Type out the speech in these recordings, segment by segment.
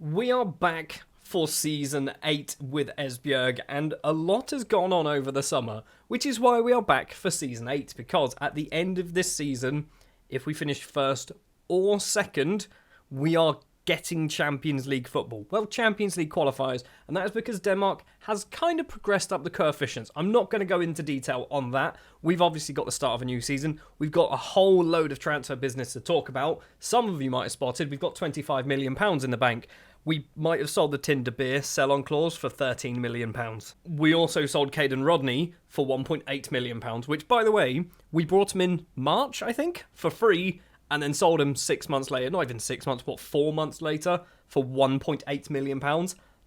We are back for Season 8 with Esbjerg, and a lot has gone on over the summer, which is why we are back for Season 8, because at the end of this season, if we finish first or second, we are getting Champions League football. Well, Champions League qualifiers, and that is because Denmark has kind of progressed up the coefficients. I'm not going to go into detail on that. We've obviously got the start of a new season. We've got a whole load of transfer business to talk about. Some of you might have spotted we've got £25 million in the bank. We might have sold the Tinder Beer sell-on clause for £13 million. We also sold Caden Rodney for £1.8 million, which, by the way, we brought him in March, I think, for free, and then sold him 6 months later, not even 6 months, but 4 months later, for £1.8 million.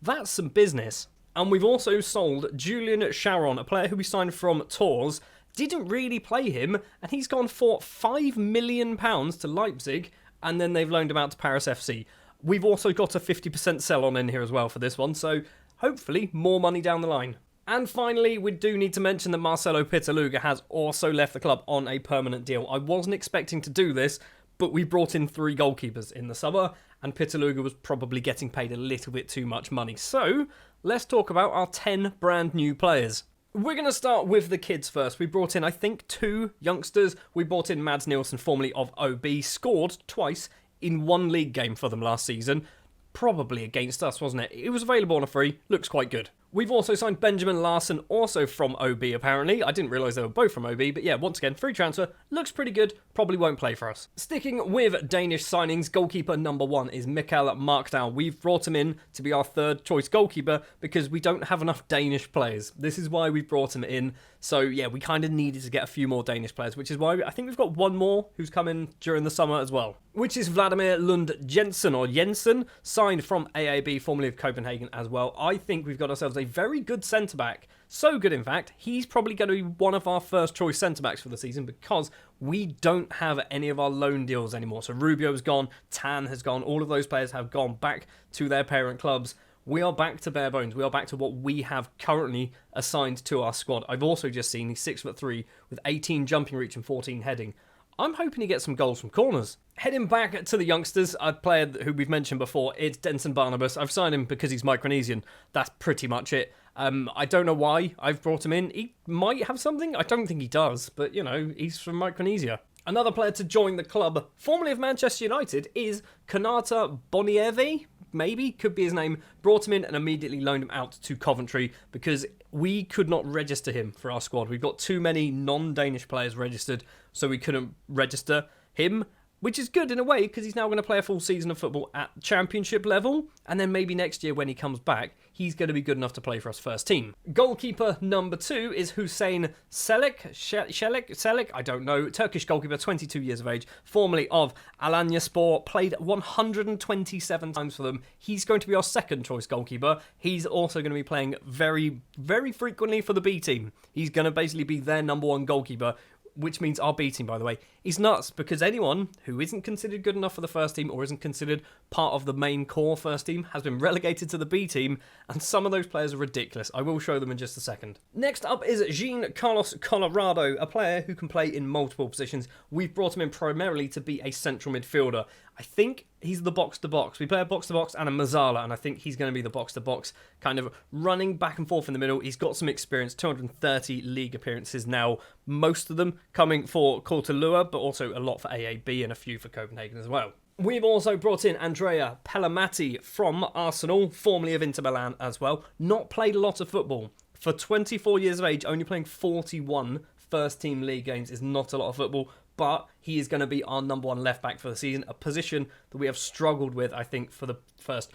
That's some business. And we've also sold Julian Sharon, a player who we signed from Tours. Didn't really play him, and he's gone for £5 million to Leipzig, and then they've loaned him out to Paris FC. We've also got a 50% sell-on in here as well for this one, so hopefully more money down the line. And finally, we do need to mention that Marcelo Pitaluga has also left the club on a permanent deal. I wasn't expecting to do this, but we brought in 3 goalkeepers in the summer, and Pitaluga was probably getting paid a little bit too much money. So, let's talk about our 10 brand new players. We're going to start with the kids first. We brought in, I think, 2 youngsters. We brought in Mads Nielsen, formerly of OB, scored twice in 1 league game for them last season. Probably against us, wasn't it? It was available on a free. Looks quite good. We've also signed Benjamin Larson, also from OB apparently. I didn't realise they were both from OB, but yeah, once again, free transfer. Looks pretty good. Probably won't play for us. Sticking with Danish signings, goalkeeper number 1 is Mikael Markdown. We've brought him in to be our 3rd choice goalkeeper because we don't have enough Danish players. This is why we've brought him in. So yeah, we kind of needed to get a few more Danish players, which is why I think we've got 1 more who's come in during the summer as well, which is Vladimir Lund Jensen, signed from AAB, formerly of Copenhagen as well. I think we've got ourselves a very good centre-back. So good, in fact, he's probably going to be one of our first choice centre-backs for the season because we don't have any of our loan deals anymore. So Rubio's gone, Tan has gone, all of those players have gone back to their parent clubs. We are back to bare bones. We are back to what we have currently assigned to our squad. I've also just seen he's 6'3" with 18 jumping reach and 14 heading. I'm hoping to get some goals from corners. Heading back to the youngsters, a player who we've mentioned before, it's Denson Barnabas. I've signed him because he's Micronesian. That's pretty much it. I don't know why I've brought him in. He might have something. I don't think he does, but, you know, he's from Micronesia. Another player to join the club, formerly of Manchester United, is Konata Bonieve. Maybe, could be his name. Brought him in and immediately loaned him out to Coventry because we could not register him for our squad. We've got too many non-Danish players registered, so we couldn't register him, which is good in a way because he's now going to play a full season of football at championship level, and then maybe next year when he comes back, he's going to be good enough to play for us first team. Goalkeeper number 2 is Hussein Selik, I don't know, Turkish goalkeeper, 22 years of age, formerly of Alanyaspor, played 127 times for them. He's going to be our 2nd choice goalkeeper. He's also going to be playing very, very frequently for the B team. He's going to basically be their number 1 goalkeeper, which means our B team, by the way, is nuts because anyone who isn't considered good enough for the first team or isn't considered part of the main core first team has been relegated to the B team, and some of those players are ridiculous. I will show them in just a second. Next up is Jean Carlos Colorado, a player who can play in multiple positions. We've brought him in primarily to be a central midfielder. I think he's the box-to-box. We play a box-to-box and a Mazzala, and I think he's going to be the box-to-box, kind of running back and forth in the middle. He's got some experience, 230 league appearances now, most of them coming for Cortelua, but also a lot for AAB and a few for Copenhagen as well. We've also brought in Andrea Pellamati from Arsenal, formerly of Inter Milan as well. Not played a lot of football. For 24 years of age, only playing 41 first-team league games is not a lot of football, but he is going to be our number 1 left-back for the season, a position that we have struggled with, I think, for the first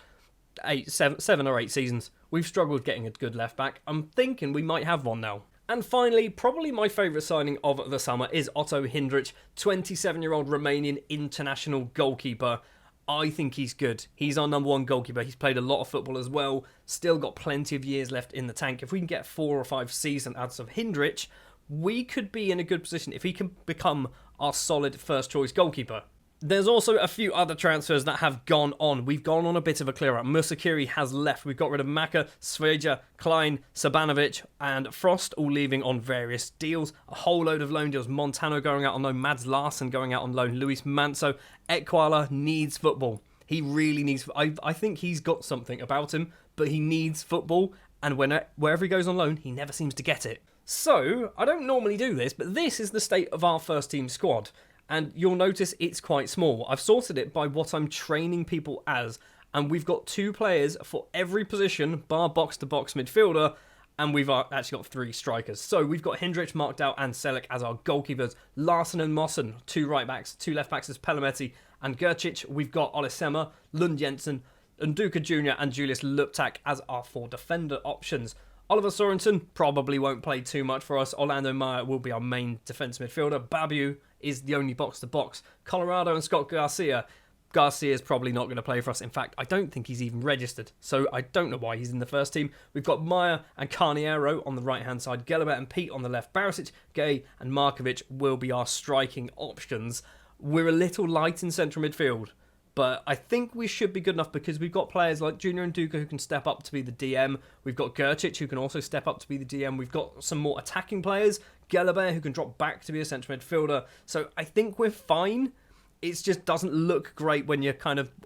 7 or 8 seasons. We've struggled getting a good left-back. I'm thinking we might have one now. And finally, probably my favourite signing of the summer is Otto Hindrich, 27-year-old Romanian international goalkeeper. I think he's good. He's our number 1 goalkeeper. He's played a lot of football as well. Still got plenty of years left in the tank. If we can get 4 or 5 season ads of Hindrich, we could be in a good position if he can become our solid first choice goalkeeper. There's also a few other transfers that have gone on. We've gone on a bit of a clear-out. Musakiri has left. We've got rid of Maka, Sveja, Klein, Sabanovic, and Frost, all leaving on various deals. A whole load of loan deals. Montano going out on loan, Mads Larsen going out on loan, Luis Manso. Ekwala needs football. He really needs... I think he's got something about him, but he needs football, and wherever he goes on loan, he never seems to get it. So, I don't normally do this, but this is the state of our first team squad, and you'll notice it's quite small. I've sorted it by what I'm training people as, and we've got 2 players for every position, bar box-to-box midfielder, and we've actually got 3 strikers. So we've got Hindrich, marked out, and Selleck as our goalkeepers. Larsen and Mossen, 2 right-backs, 2 left-backs as Pelametti and Gercic. We've got Olisema, Lund Jensen, Nduka Jr. and Julius Luptak as our 4 defender options. Oliver Sorensen probably won't play too much for us. Orlando Meyer will be our main defence midfielder. Babu is the only box-to-box. Colorado and Scott Garcia. Garcia is probably not going to play for us. In fact, I don't think he's even registered, so I don't know why he's in the first team. We've got Meyer and Carniero on the right-hand side, Gelabert and Pete on the left, Barisic, Gay and Markovic will be our striking options. We're a little light in central midfield, but I think we should be good enough because we've got players like Junior and Duca who can step up to be the DM. We've got Gercic who can also step up to be the DM. We've got some more attacking players, Gelabert who can drop back to be a central midfielder. So I think we're fine. It just doesn't look great when you're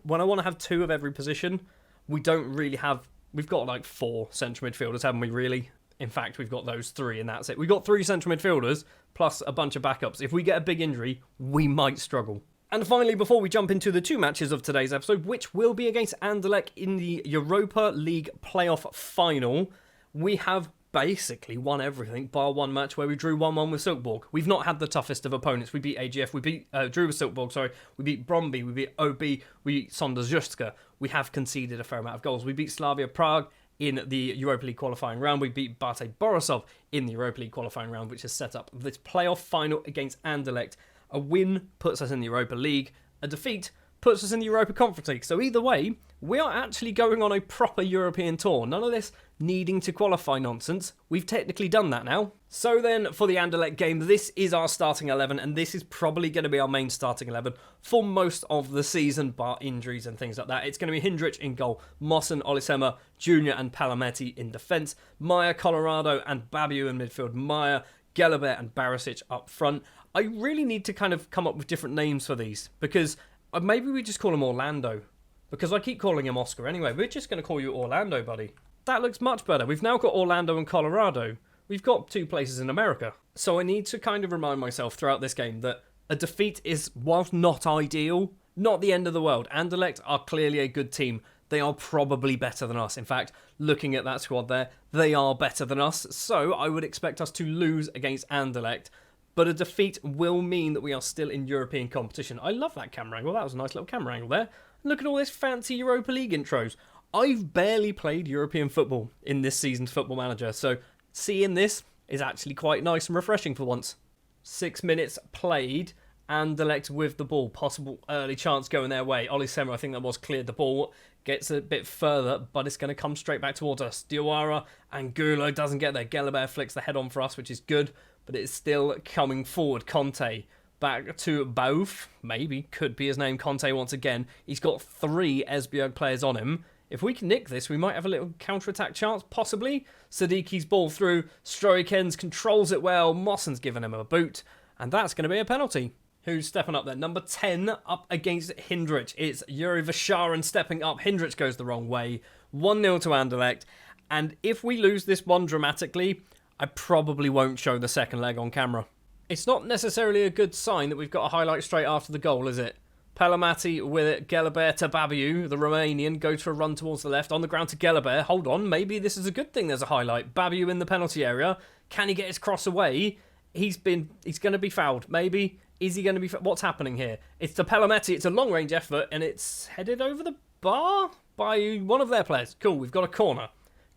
when I want to have 2 of every position, we don't really have... We've got like 4 central midfielders, haven't we, really? In fact, we've got those 3 and that's it. We've got 3 central midfielders plus a bunch of backups. If we get a big injury, we might struggle. And finally, before we jump into the 2 matches of today's episode, which will be against Anderlecht in the Europa League playoff final, we have basically won everything, bar 1 match where we drew 1-1 with Silkeborg. We've not had the toughest of opponents. We beat AGF, we drew with Silkeborg, sorry. We beat Bromby, we beat OB, we beat Sonderjustka. We have conceded a fair amount of goals. We beat Slavia Prague in the Europa League qualifying round. We beat Bate Borisov in the Europa League qualifying round, which has set up this playoff final against Anderlecht. A win puts us in the Europa League. A defeat puts us in the Europa Conference League. So either way, we are actually going on a proper European tour. None of this needing to qualify nonsense. We've technically done that now. So then, for the Anderlecht game, this is our starting 11, and this is probably going to be our main starting 11 for most of the season, bar injuries and things like that. It's going to be Hindrich in goal, Mossen, Olisema, Jr. and Palametti in defence, Meyer, Colorado and Babu in midfield, Meyer, Gelabert and Barisic up front. I really need to come up with different names for these, because maybe we just call him Orlando. Because I keep calling him Oscar anyway. We're just going to call you Orlando, buddy. That looks much better. We've now got Orlando and Colorado. We've got 2 places in America. So I need to remind myself throughout this game that a defeat is, whilst not ideal, not the end of the world. Anderlecht are clearly a good team. They are probably better than us. In fact, looking at that squad there, they are better than us. So I would expect us to lose against Anderlecht. But a defeat will mean that we are still in European competition. I love that camera angle. That was a nice little camera angle there. Look at all this fancy Europa League intros. I've barely played European football in this season's Football Manager, so seeing this is actually quite nice and refreshing for once. 6 minutes played, Anderlecht with the ball. Possible early chance going their way. Olisema, I think that was, cleared the ball. Gets a bit further, but it's going to come straight back towards us. Diawara and Gulo doesn't get there. Gelabert flicks the head on for us, which is good, but it's still coming forward. Conte back to Bauf, maybe, could be his name, Conte once again. He's got 3 Esbjerg players on him. If we can nick this, we might have a little counter-attack chance, possibly. Sadiki's ball through, Stroikens controls it well, Mossen's given him a boot, and that's going to be a penalty. Who's stepping up there? Number 10 up against Hindrich. It's Yuri Vasharin stepping up. Hindrich goes the wrong way. 1-0 to Anderlecht, and if we lose this one dramatically, I probably won't show the second leg on camera. It's not necessarily a good sign that we've got a highlight straight after the goal, is it? Palametti with it, Gelabert to Babu, the Romanian, goes for a run towards the left, on the ground to Gelabert. Hold on, maybe this is a good thing there's a highlight. Babu in the penalty area. Can he get his cross away? He's going to be fouled, maybe. Is he going to be... What's happening here? It's to Palametti, it's a long-range effort, and it's headed over the bar by one of their players. Cool, we've got a corner.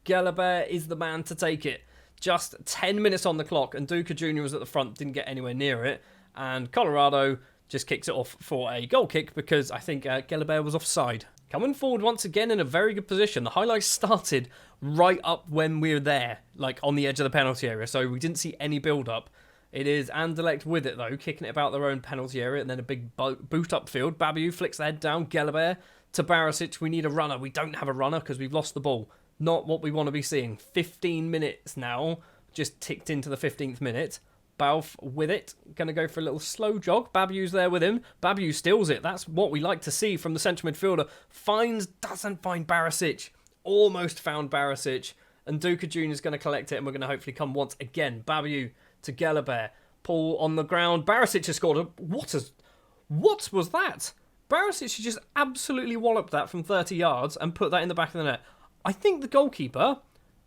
Gelabert is the man to take it. Just 10 minutes on the clock, and Duca Jr. was at the front, didn't get anywhere near it, and Colorado just kicks it off for a goal kick because I think Gelabert was offside. Coming forward once again in a very good position. The highlights started right up when we were there, like on the edge of the penalty area, so we didn't see any build-up. It is Anderlecht with it, though, kicking it about their own penalty area, and then a big boot upfield. Babu flicks the head down, Gelabert to Barisic. We need a runner. We don't have a runner because we've lost the ball. Not what we want to be seeing. 15 minutes now, just ticked into the 15th minute. Balf with it. Going to go for a little slow jog. Babu's there with him. Babu steals it. That's what we like to see from the central midfielder. Doesn't find Barisic. Almost found Barisic. And Duka Jr. is going to collect it, and we're going to hopefully come once again. Babu to Gelabert. Paul on the ground. Barisic has scored. What was that? Barisic just absolutely walloped that from 30 yards and put that in the back of the net. I think the goalkeeper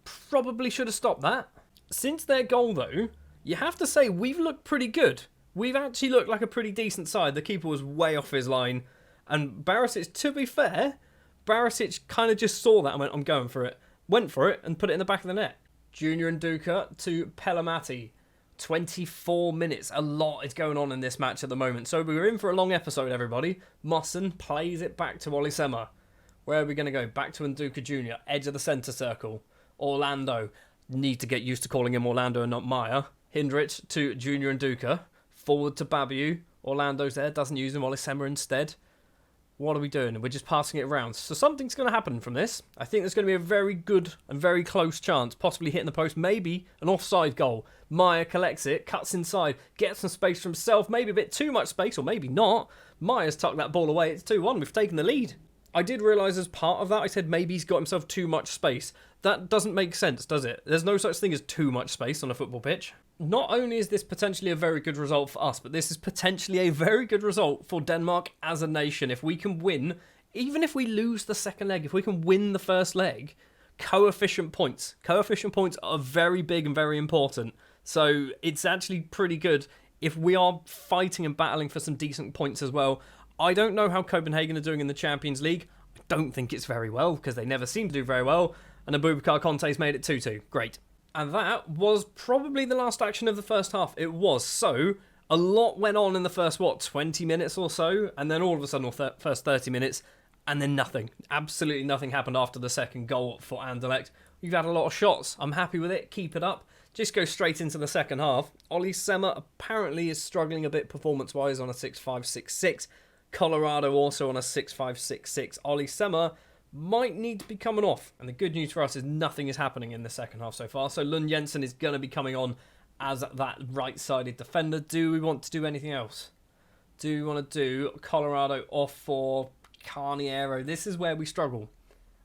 probably should have stopped that. Since their goal, though, you have to say we've looked pretty good. We've actually looked like a pretty decent side. The keeper was way off his line. And Barisic, to be fair, Barisic kind of just saw that and went, I'm going for it. Went for it and put it in the back of the net. Junior and Duka to Pelamati. 24 minutes. A lot is going on in this match at the moment. So we're in for a long episode, everybody. Mossen plays it back to Olisema. Where are we going to go? Back to Nduka Jr. Edge of the centre circle. Orlando. Need to get used to calling him Orlando and not Maya. Hindrich to Junior and Duka. Forward to Babu. Orlando's there. Doesn't use him. Olisema instead. What are we doing? We're just passing it around. So something's going to happen from this. I think there's going to be a very good and very close chance. Possibly hitting the post. Maybe an offside goal. Maya collects it. Cuts inside. Gets some space for himself. Maybe a bit too much space. Or maybe not. Maya's tucked that ball away. It's 2-1. We've taken the lead. I did realise as part of that, I said maybe he's got himself too much space. That doesn't make sense, does it? There's no such thing as too much space on a football pitch. Not only is this potentially a very good result for us, but this is potentially a very good result for Denmark as a nation. If we can win, even if we lose the second leg, if we can win the first leg, coefficient points. Coefficient points are very big and very important. So it's actually pretty good if we are fighting and battling for some decent points as well. I don't know how Copenhagen are doing in the Champions League. I don't think it's very well, because they never seem to do very well. And Abubakar Conte's made it 2-2. Great. And that was probably the last action of the first half. It was. So, a lot went on in the first, 20 minutes or so? And then all of a sudden, first 30 minutes, and then nothing. Absolutely nothing happened after the second goal for Anderlecht. We've had a lot of shots. I'm happy with it. Keep it up. Just go straight into the second half. Olisema apparently is struggling a bit performance-wise on a 6.566. Colorado also on a 6.566. Olisema might need to be coming off. And the good news for us is nothing is happening in the second half so far. So Lund Jensen is going to be coming on as that right-sided defender. Do we want to do anything else? Do we want to do Colorado off for Carniero? This is where we struggle.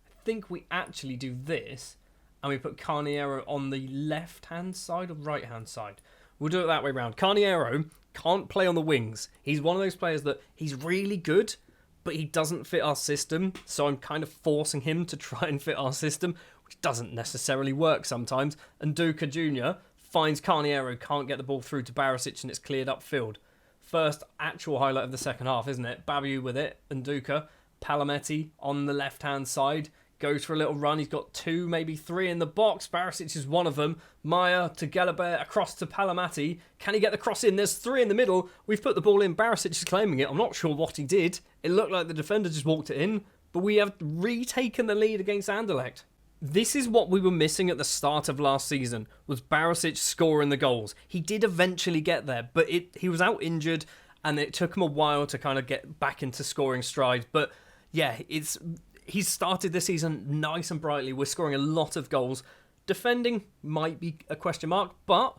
I think we actually do this. And we put Carniero on the left-hand side or right-hand side. We'll do it that way round. Carniero can't play on the wings. He's one of those players that he's really good, but he doesn't fit our system. So I'm kind of forcing him to try and fit our system, which doesn't necessarily work sometimes. And Duka Jr. finds Carniero, can't get the ball through to Barisic, and it's cleared upfield. First actual highlight of the second half, isn't it? Babu with it, and Duka. Palametti on the left-hand side. Goes for a little run. He's got 2, maybe 3 in the box. Barisic is one of them. Maya to Gelabert, across to Palamati. Can he get the cross in? There's 3 in the middle. We've put the ball in. Barisic is claiming it. I'm not sure what he did. It looked like the defender just walked it in. But we have retaken the lead against Anderlecht. This is what we were missing at the start of last season, was Barisic scoring the goals. He did eventually get there, but he was out injured, and it took him a while to kind of get back into scoring stride. But yeah, he's started this season nice and brightly. We're scoring a lot of goals. Defending might be a question mark, but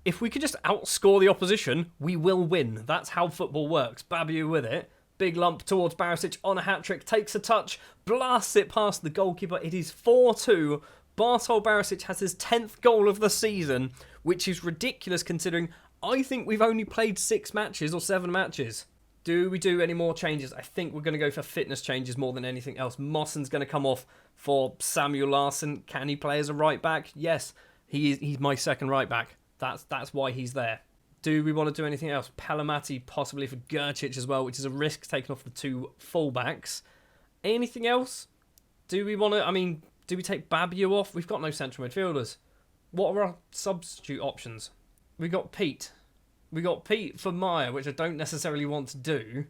if we could just outscore the opposition, we will win. That's how football works. Babu with it. Big lump towards Barisic on a hat-trick. Takes a touch. Blasts it past the goalkeeper. It is 4-2. Bartol Barisic has his 10th goal of the season, which is ridiculous considering I think we've only played 6 matches or 7 matches. Do we do any more changes? I think we're going to go for fitness changes more than anything else. Mossen's going to come off for Samuel Larsson. Can he play as a right back? Yes, he's my second right back. That's why he's there. Do we want to do anything else? Palamati possibly for Gercic as well, which is a risk taken off the 2 fullbacks. Anything else? Do we want to, do we take Babu off? We've got no central midfielders. What are our substitute options? We got Pete. We got Pete for Maya, which I don't necessarily want to do,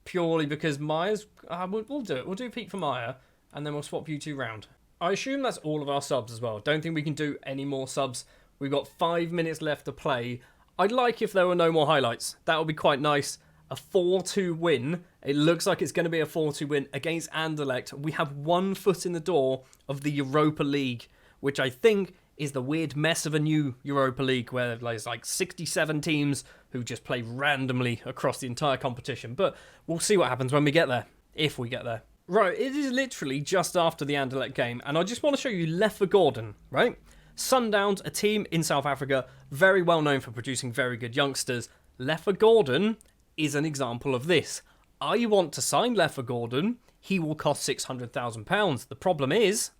purely because Maya's... we'll do it. We'll do Pete for Maya, and then we'll swap you 2 round. I assume that's all of our subs as well. Don't think we can do any more subs. We've got 5 minutes left to play. I'd like if there were no more highlights. That would be quite nice. A 4-2 win. It looks like it's going to be a 4-2 win against Anderlecht. We have 1 foot in the door of the Europa League, which I think is the weird mess of a new Europa League where there's like 67 teams who just play randomly across the entire competition. But we'll see what happens when we get there, if we get there. Right, it is literally just after the Anderlecht game, and I just want to show you Leffe Gordon, right? Sundowns, a team in South Africa, very well known for producing very good youngsters. Leffe Gordon is an example of this. I want to sign Leffe Gordon. He will cost £600,000. The problem is,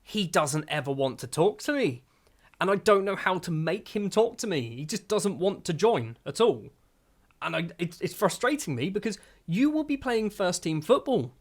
he doesn't ever want to talk to me. And I don't know how to make him talk to me. He just doesn't want to join at all. And it's frustrating me because you will be playing first team football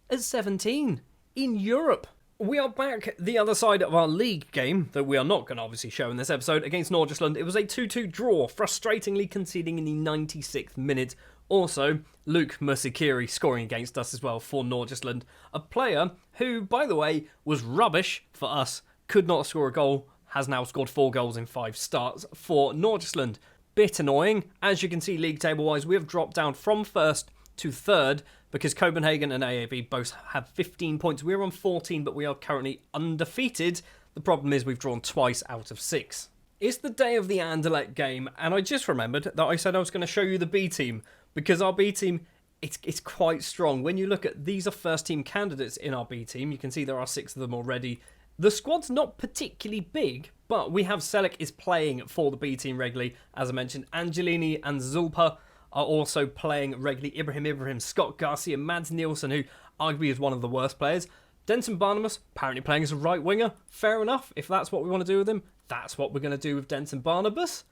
at 17 in Europe. We are back the other side of our league game that we are not going to obviously show in this episode against Nordsjælland. It was a 2-2 draw, frustratingly conceding in the 96th minute. Also, Luke Musikiri scoring against us as well for Nordsjælland. A player who, by the way, was rubbish for us, could not score a goal, has now scored 4 goals in 5 starts for Nordsjælland. Bit annoying. As you can see, league table-wise, we have dropped down from 1st to 3rd because Copenhagen and AAB both have 15 points. We're on 14, but we are currently undefeated. The problem is we've drawn twice out of 6. It's the day of the Anderlecht game, and I just remembered that I said I was going to show you the B team, because our B team, it's quite strong. When you look at, these are first team candidates in our B team, you can see there are 6 of them already. The squad's not particularly big, but we have Selleck is playing for the B team regularly. As I mentioned, Angelini and Zulpa are also playing regularly. Ibrahim, Scott Garcia, Mads Nielsen, who arguably is one of the worst players. Denson Barnabas, apparently playing as a right winger. Fair enough, if that's what we want to do with him, that's what we're going to do with Denson Barnabas.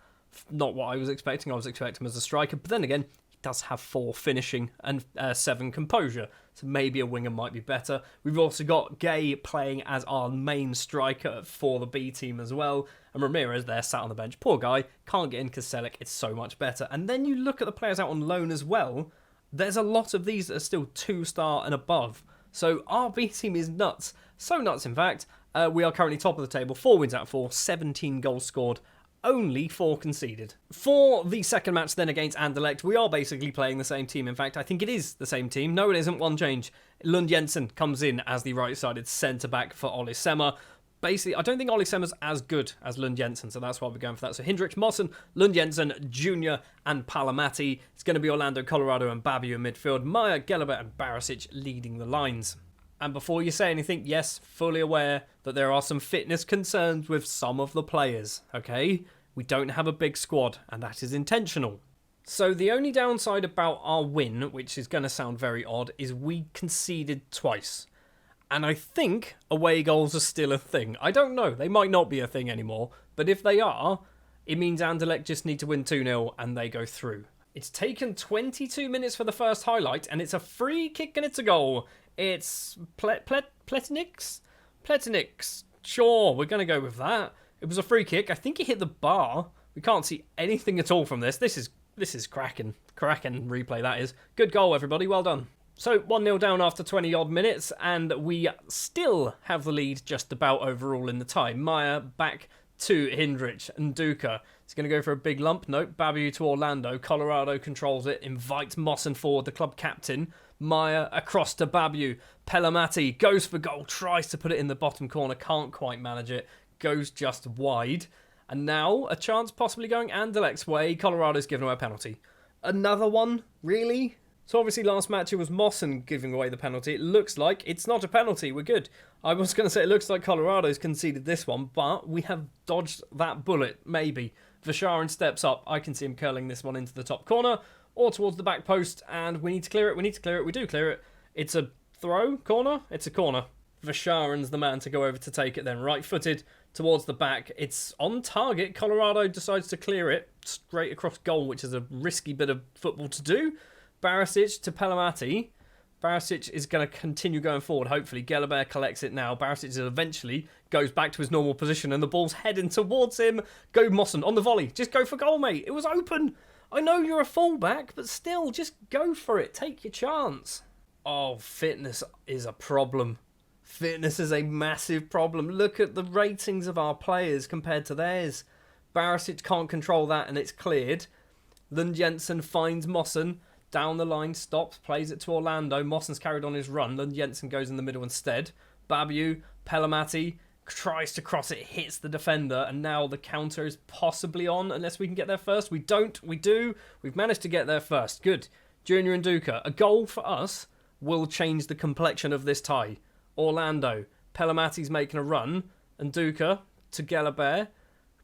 Not what I was expecting. I was expecting him as a striker, but then again, he does have 4 finishing and 7 composure, so maybe a winger might be better. We've also got Gay playing as our main striker for the B team as well, and Ramirez there sat on the bench. Poor guy, can't get in because Selleck is so much better. And then you look at the players out on loan as well, there's a lot of these that are still 2-star and above. So our B team is nuts. So nuts, in fact. We are currently top of the table, 4 wins out of 4, 17 goals scored, only 4 conceded. For the second match then against Anderlecht, we are basically playing the same team. In fact, I think it is the same team. No, it isn't. One change. Lund Jensen comes in as the right-sided centre-back for Ollie Semmer. Basically, I don't think Ollie Semmer's as good as Lund Jensen, so that's why we're going for that. So Hendrik Mossen, Lund Jensen, Jr. and Palamati. It's going to be Orlando, Colorado and Babu in midfield. Maya, Gelabert and Barisic leading the lines. And before you say anything, yes, fully aware that there are some fitness concerns with some of the players, okay? We don't have a big squad, and that is intentional. So the only downside about our win, which is going to sound very odd, is we conceded twice. And I think away goals are still a thing. I don't know, they might not be a thing anymore, but if they are, it means Anderlecht just need to win 2-0 and they go through. It's taken 22 minutes for the first highlight, and it's a free kick and it's a goal. It's Pletinix? Sure, we're going to go with that. It was a free kick. I think he hit the bar. We can't see anything at all from this. This is cracking replay, that is. Good goal, everybody. Well done. So 1-0 down after 20-odd minutes, and we still have the lead just about overall in the tie. Maya back to Hindrich and Duca. He's going to go for a big lump. Nope. Babu to Orlando. Colorado controls it. Invites Mossen forward, the club captain. Maya across to Babu. Pelamati goes for goal. Tries to put it in the bottom corner. Can't quite manage it. Goes just wide. And now a chance possibly going Anderlecht's way. Colorado's given away a penalty. Another one? Really? So obviously last match it was Mossen giving away the penalty. It looks like it's not a penalty. We're good. I was going to say it looks like Colorado's conceded this one, but we have dodged that bullet, maybe. Vasharin steps up. I can see him curling this one into the top corner or towards the back post, and we need to clear it. We do clear it. It's a throw? Corner? It's a corner. Vasharin's the man to go over to take it then. Right-footed towards the back. It's on target. Colorado decides to clear it straight across goal, which is a risky bit of football to do. Barisic to Pelamati. Barisic is going to continue going forward, hopefully. Gelabert collects it now. Barisic eventually goes back to his normal position and the ball's heading towards him. Go Mossen on the volley. Just go for goal, mate. It was open. I know you're a fullback, but still, just go for it. Take your chance. Oh, fitness is a problem. Fitness is a massive problem. Look at the ratings of our players compared to theirs. Barisic can't control that and it's cleared. Lund Jensen finds Mossen. Down the line, stops, plays it to Orlando. Mossen's carried on his run. Lund Jensen goes in the middle instead. Babu, Pelamati, tries to cross it, hits the defender, and now the counter is possibly on, unless we can get there first. We don't, we do. We've managed to get there first. Good. Junior and Duca. A goal for us will change the complexion of this tie. Orlando. Pelamati's making a run, and Duca to Gelabert.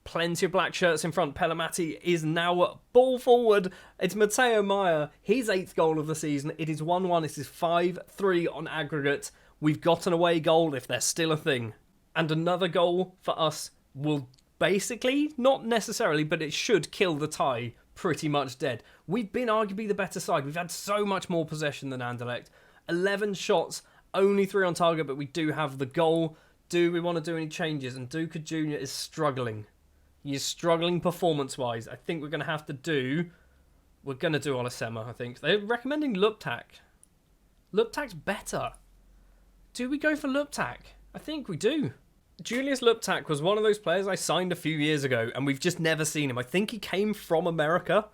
Plenty of black shirts in front. Pelamati is now ball forward. It's Matteo Meyer. His 8th goal of the season. It is 1-1. It is 5-3 on aggregate. We've got an away goal if there's still a thing. And another goal for us will basically, not necessarily, but it should kill the tie pretty much dead. We've been arguably the better side. We've had so much more possession than Anderlecht. 11 shots, only 3 on target, but we do have the goal. Do we want to do any changes? And Duca Jr. is struggling. He is struggling performance-wise. I think we're going to have to do... We're going to do Olisema, I think. They're recommending Luptak. Luptak's better. Do we go for Luptak? I think we do. Julius Luptak was one of those players I signed a few years ago, and we've just never seen him. I think he came from America,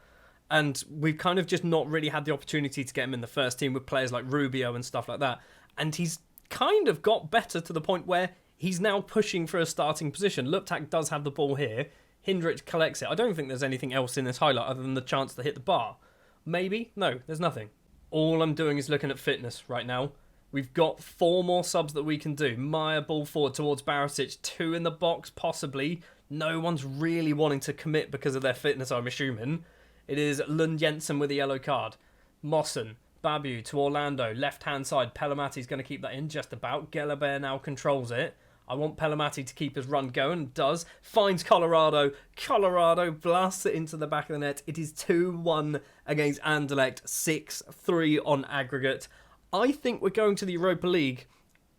and we've kind of just not really had the opportunity to get him in the first team with players like Rubio and stuff like that. And he's kind of got better to the point where he's now pushing for a starting position. Luptak does have the ball here. Hindrich collects it. I don't think there's anything else in this highlight other than the chance to hit the bar. Maybe? No, there's nothing. All I'm doing is looking at fitness right now. We've got 4 more subs that we can do. Meyer ball forward towards Barisic. 2 in the box, possibly. No one's really wanting to commit because of their fitness, I'm assuming. It is Lund Jensen with a yellow card. Mossen. Babu to Orlando. Left-hand side. Pelamati's going to keep that in just about. Gelabert now controls it. I want Pelamati to keep his run going. Does. Finds Colorado. Colorado blasts it into the back of the net. It is 2-1 against Anderlecht. 6-3 on aggregate. I think we're going to the Europa League,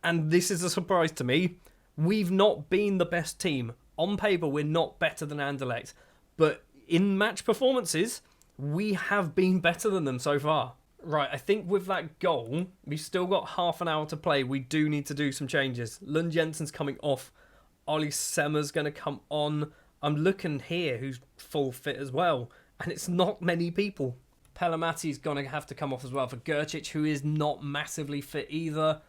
and this is a surprise to me. We've not been the best team. On paper, we're not better than Anderlecht, but in match performances, we have been better than them so far. Right, I think with that goal, we've still got half an hour to play. We do need to do some changes. Lund Jensen's coming off. Ollie Semmer's going to come on. I'm looking here who's full fit as well, and it's not many people. Pelamati's going to have to come off as well for Gercic, who is not massively fit either.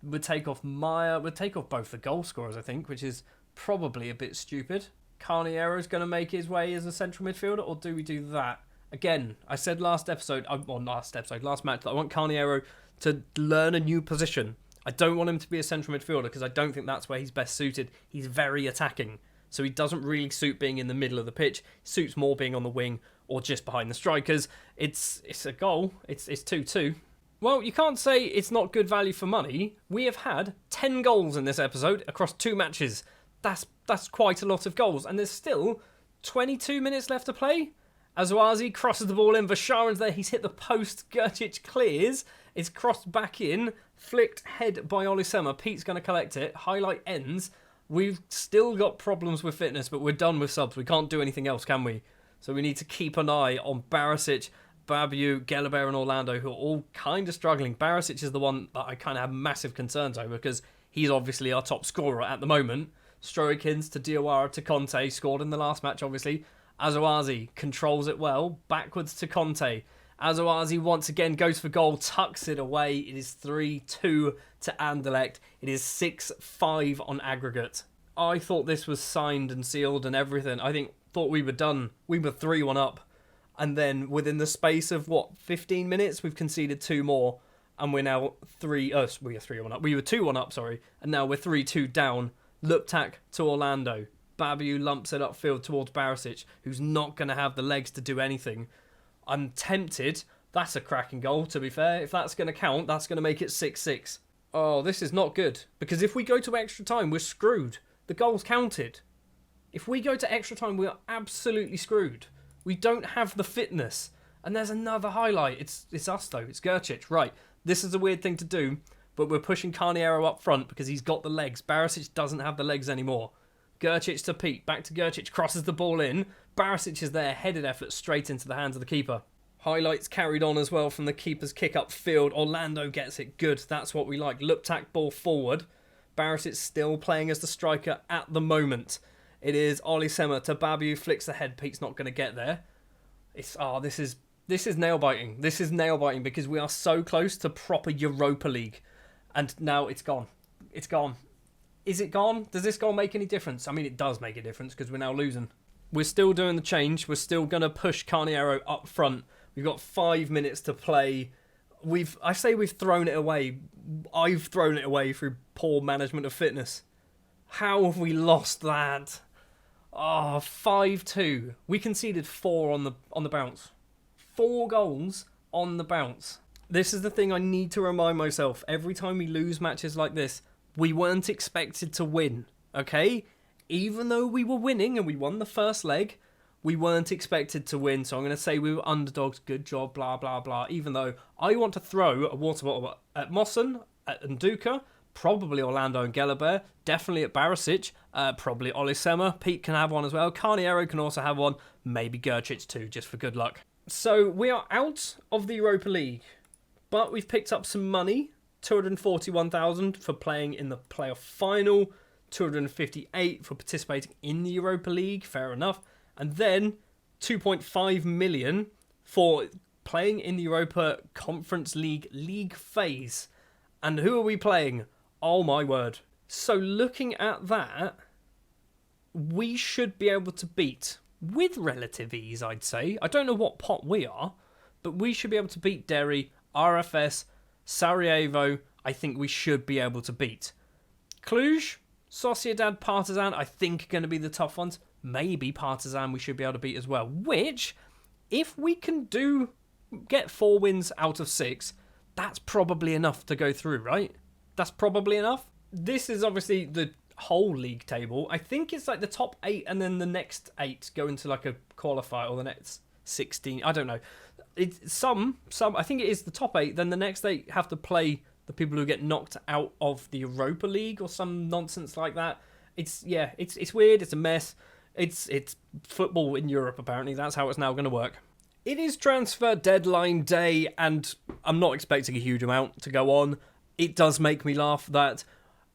We'll take off Meyer. We'll take off both the goal scorers, I think, which is probably a bit stupid. Carniero's going to make his way as a central midfielder, or do we do that? Again, I said last match, that I want Carniero to learn a new position. I don't want him to be a central midfielder because I don't think that's where he's best suited. He's very attacking, so he doesn't really suit being in the middle of the pitch. He suits more being on the wing or just behind the strikers. It's a goal. It's 2-2. Well, you can't say it's not good value for money. We have had 10 goals in this episode across 2 matches. That's quite a lot of goals, and there's still 22 minutes left to play. Azuazi crosses the ball in. Vasharan's there. He's hit the post. Gercic clears. It's crossed back in. Flicked head by Olisema. Pete's going to collect it. Highlight ends. We've still got problems with fitness, but we're done with subs. We can't do anything else, can we? So we need to keep an eye on Barisic, Babu, Gelabert and Orlando, who are all kind of struggling. Barisic is the one that I kind of have massive concerns over because he's obviously our top scorer at the moment. Strojkins to Diawara to Conte. Scored in the last match, obviously. Azuazi controls it well. Backwards to Conte. Azuazi once again goes for goal. Tucks it away. It is 3-2 to Anderlecht. It is 6-5 on aggregate. I thought this was signed and sealed and everything. Thought we were done. We were 3-1 up. And then within the space of, 15 minutes, we've conceded 2 more. And we're now we are 3-1 up. We were 2-1 up, sorry. And now we're 3-2 down. Luptak to Orlando. Babu lumps it upfield towards Barisic, who's not going to have the legs to do anything. I'm tempted. That's a cracking goal, to be fair. If that's going to count, that's going to make it 6-6. Oh, this is not good. Because if we go to extra time, we're screwed. The goal's counted. If we go to extra time, we are absolutely screwed. We don't have the fitness. And there's another highlight. It's us, though. It's Gercic. Right. This is a weird thing to do, but we're pushing Carniero up front because he's got the legs. Barisic doesn't have the legs anymore. Gercic to Pete. Back to Gercic. Crosses the ball in. Barisic is there. Headed effort straight into the hands of the keeper. Highlights carried on as well from the keeper's kick up field. Orlando gets it good. That's what we like. Luptak ball forward. Barisic still playing as the striker at the moment. It is Olisema to Babu. Flicks the head. Pete's not going to get there. This is nail biting. This is nail biting because we are so close to proper Europa League. And now it's gone. It's gone. Is it gone? Does this goal make any difference? I mean, it does make a difference because we're now losing. We're still doing the change. We're still going to push Carniero up front. We've got 5 minutes to play. I say we've thrown it away. I've thrown it away through poor management of fitness. How have we lost that? Oh, 5-2. We conceded 4 on the bounce. 4 goals on the bounce. This is the thing I need to remind myself. Every time we lose matches like this, we weren't expected to win, okay? Even though we were winning and we won the first leg, we weren't expected to win. So I'm going to say we were underdogs, good job, blah, blah, blah. Even though I want to throw a water bottle at Mawson, at Nduka, probably Orlando and Gelabert, definitely at Barisic, probably Olisema. Pete can have one as well. Carniero can also have one. Maybe Gercic too, just for good luck. So we are out of the Europa League, but we've picked up some money. 241,000 for playing in the playoff final, 258 for participating in the Europa League, fair enough, and then 2.5 million for playing in the Europa Conference League phase. And who are we playing? Oh my word. So looking at that, we should be able to beat, with relative ease I'd say, I don't know what pot we are, but we should be able to beat Derry, RFS, Sarajevo, I think we should be able to beat. Cluj, Sociedad, Partizan, I think are going to be the tough ones. Maybe Partizan we should be able to beat as well. Which, if we can get 4 wins out of 6, that's probably enough to go through, right? That's probably enough. This is obviously the whole league table. I think it's like the top 8 and then the next 8 go into like a qualifier, or the next 16. I don't know. It's some. I think it is the top 8. Then the next 8 have to play the people who get knocked out of the Europa League or some nonsense like that. It's weird. It's a mess. It's football in Europe apparently. That's how it's now going to work. It is transfer deadline day, and I'm not expecting a huge amount to go on. It does make me laugh that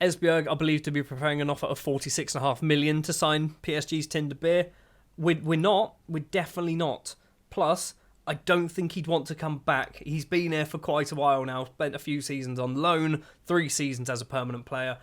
Esbjerg are believed to be preparing an offer of 46.5 million to sign PSG's Tinder Beer. We're not. We're definitely not. Plus, I don't think he'd want to come back. He's been here for quite a while now, spent a few seasons on loan, 3 seasons as a permanent player.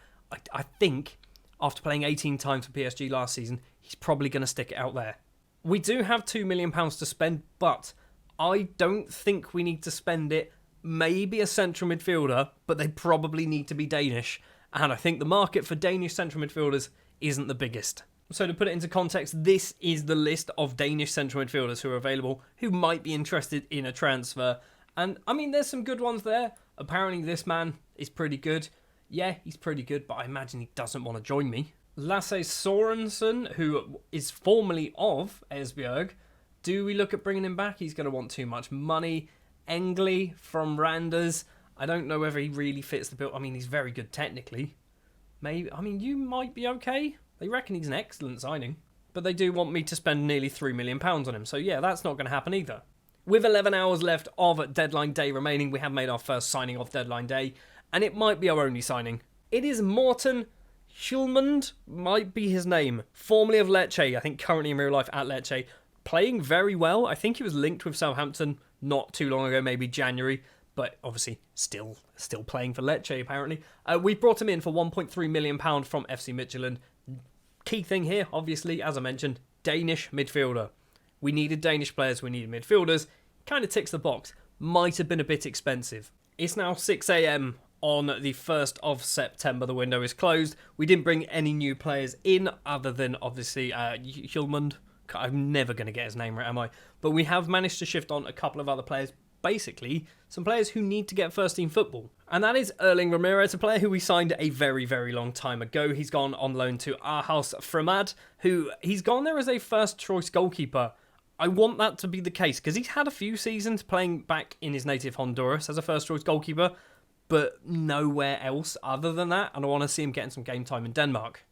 I think, after playing 18 times for PSG last season, he's probably going to stick it out there. We do have £2 million to spend, but I don't think we need to spend it. Maybe a central midfielder, but they probably need to be Danish. And I think the market for Danish central midfielders isn't the biggest. So to put it into context, this is the list of Danish central midfielders who are available, who might be interested in a transfer. And, I mean, there's some good ones there. Apparently this man is pretty good. Yeah, he's pretty good, but I imagine he doesn't want to join me. Lasse Sorensen, who is formerly of Esbjerg. Do we look at bringing him back? He's going to want too much money. Engli from Randers. I don't know whether he really fits the bill. I mean, he's very good technically. Maybe. I mean, you might be okay. They reckon he's an excellent signing. But they do want me to spend nearly £3 million on him. So yeah, that's not going to happen either. With 11 hours left of deadline day remaining, we have made our first signing of deadline day. And it might be our only signing. It is Morten Hjulmand, might be his name. Formerly of Lecce, I think currently in real life at Lecce. Playing very well. I think he was linked with Southampton not too long ago, maybe January. But obviously still playing for Lecce apparently. We brought him in for £1.3 million from FC Midtjylland. Key thing here, obviously, as I mentioned, Danish midfielder. We needed Danish players, we needed midfielders. Kind of ticks the box. Might have been a bit expensive. It's now 6 a.m. on the 1st of September. The window is closed. We didn't bring any new players in other than, obviously, Hjulmand. I'm never going to get his name right, am I? But we have managed to shift on a couple of other players. Basically, some players who need to get first-team football. And that is Erling Ramirez, a player who we signed a very, very long time ago. He's gone on loan to Aarhus Fremad, who he's gone there as a first-choice goalkeeper. I want that to be the case, because he's had a few seasons playing back in his native Honduras as a first-choice goalkeeper, but nowhere else other than that, and I want to see him getting some game time in Denmark.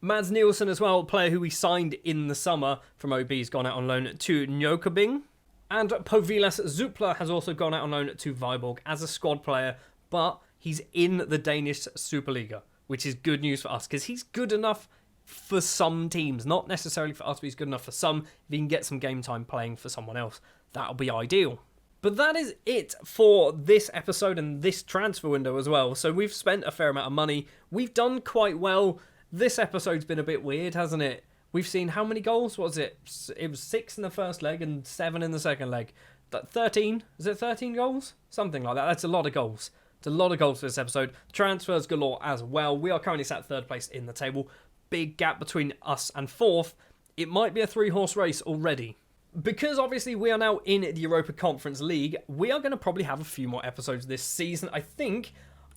Mads Nielsen as well, a player who we signed in the summer from OB, has gone out on loan to Nykøbing. And Povilas Zupla has also gone out on loan to Viborg as a squad player, but he's in the Danish Superliga, which is good news for us, because he's good enough for some teams, not necessarily for us, but he's good enough for some. If he can get some game time playing for someone else, that'll be ideal. But that is it for this episode and this transfer window as well. So we've spent a fair amount of money. We've done quite well. This episode's been a bit weird, hasn't it? We've seen how many goals? What was it? It was 6 in the first leg and 7 in the second leg. 13? Is it 13 goals? Something like that. That's a lot of goals. It's a lot of goals for this episode. Transfers galore as well. We are currently sat 3rd place in the table. Big gap between us and 4th. It might be a 3-horse race already. Because obviously we are now in the Europa Conference League, we are going to probably have a few more episodes this season. I think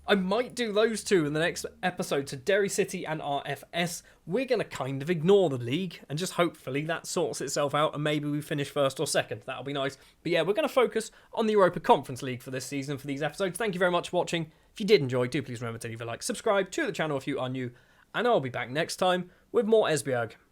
I might do those two in the next episode. So Derry City and RFS, we're going to kind of ignore the league and just hopefully that sorts itself out and maybe we finish 1st or 2nd. That'll be nice. But yeah, we're going to focus on the Europa Conference League for this season, for these episodes. Thank you very much for watching. If you did enjoy, do please remember to leave a like, subscribe to the channel if you are new, and I'll be back next time with more Esbjerg.